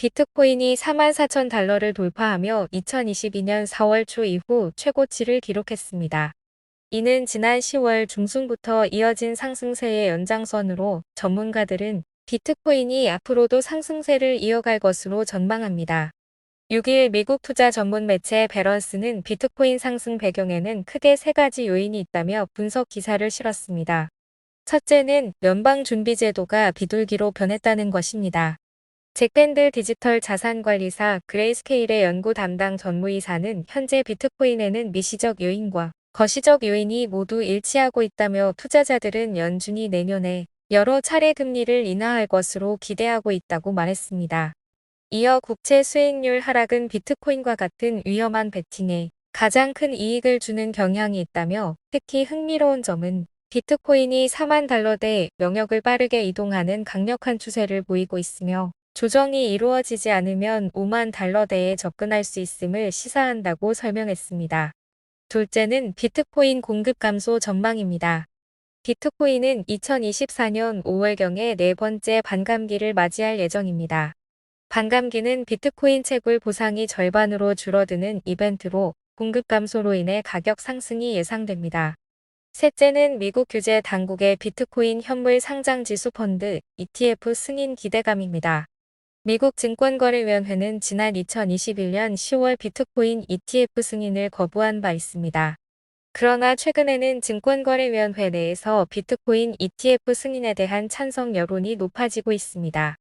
비트코인이 44,000달러를 돌파하며 2022년 4월 초 이후 최고치를 기록했습니다. 이는 지난 10월 중순부터 이어진 상승세의 연장선으로 전문가들은 비트코인이 앞으로도 상승세를 이어갈 것으로 전망합니다. 6일 미국 투자 전문 매체 배런스는 비트코인 상승 배경에는 크게 세 가지 요인이 있다며 분석 기사를 실었습니다. 첫째는 연방준비제도가 비둘기로 변했다는 것입니다. 잭밴드 디지털 자산관리사 그레이스케일의 연구 담당 전무이사는 현재 비트코인에는 미시적 요인과 거시적 요인이 모두 일치하고 있다며 투자자들은 연준이 내년에 여러 차례 금리를 인하할 것으로 기대하고 있다고 말했습니다. 이어 국채 수익률 하락은 비트코인과 같은 위험한 베팅에 가장 큰 이익을 주는 경향이 있다며 특히 흥미로운 점은 비트코인이 4만 달러대 영역을 빠르게 이동하는 강력한 추세를 보이고 있으며 조정이 이루어지지 않으면 5만 달러대에 접근할 수 있음을 시사한다고 설명했습니다. 둘째는 비트코인 공급 감소 전망입니다. 비트코인은 2024년 5월경에 네 번째 반감기를 맞이할 예정입니다. 반감기는 비트코인 채굴 보상이 절반으로 줄어드는 이벤트로 공급 감소로 인해 가격 상승이 예상됩니다. 셋째는 미국 규제 당국의 비트코인 현물 상장 지수 펀드 ETF 승인 기대감입니다. 미국 증권거래위원회는 지난 2021년 10월 비트코인 ETF 승인을 거부한 바 있습니다. 그러나 최근에는 증권거래위원회 내에서 비트코인 ETF 승인에 대한 찬성 여론이 높아지고 있습니다.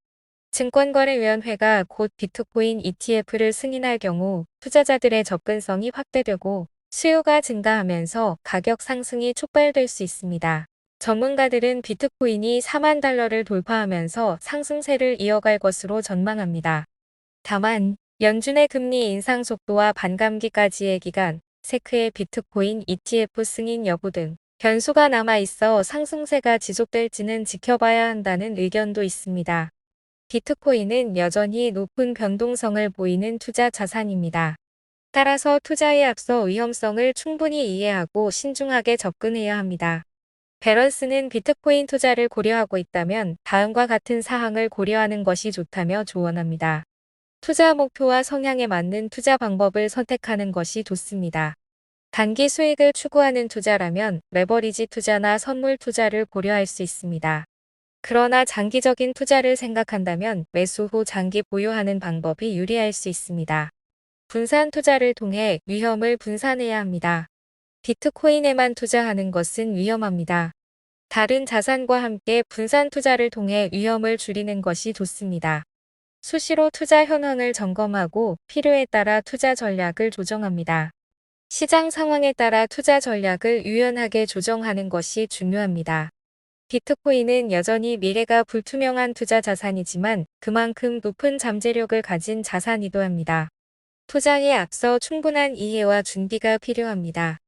증권거래위원회가 곧 비트코인 ETF를 승인할 경우 투자자들의 접근성이 확대되고 수요가 증가하면서 가격 상승이 촉발될 수 있습니다. 전문가들은 비트코인이 4만 달러를 돌파하면서 상승세를 이어갈 것으로 전망합니다. 다만 연준의 금리 인상 속도와 반감기까지의 기간, 세크의 비트코인 ETF 승인 여부 등 변수가 남아있어 상승세가 지속될지는 지켜봐야 한다는 의견도 있습니다. 비트코인은 여전히 높은 변동성을 보이는 투자 자산입니다. 따라서 투자에 앞서 위험성을 충분히 이해하고 신중하게 접근해야 합니다. 배런스는 비트코인 투자를 고려하고 있다면 다음과 같은 사항을 고려하는 것이 좋다며 조언합니다. 투자 목표와 성향에 맞는 투자 방법을 선택하는 것이 좋습니다. 단기 수익을 추구하는 투자라면 레버리지 투자나 선물 투자를 고려할 수 있습니다. 그러나 장기적인 투자를 생각한다면 매수 후 장기 보유하는 방법이 유리할 수 있습니다. 분산 투자를 통해 위험을 분산해야 합니다. 비트코인에만 투자하는 것은 위험합니다. 다른 자산과 함께 분산 투자를 통해 위험을 줄이는 것이 좋습니다. 수시로 투자 현황을 점검하고 필요에 따라 투자 전략을 조정합니다. 시장 상황에 따라 투자 전략을 유연하게 조정하는 것이 중요합니다. 비트코인은 여전히 미래가 불투명한 투자 자산이지만 그만큼 높은 잠재력을 가진 자산이기도 합니다. 투자에 앞서 충분한 이해와 준비가 필요합니다.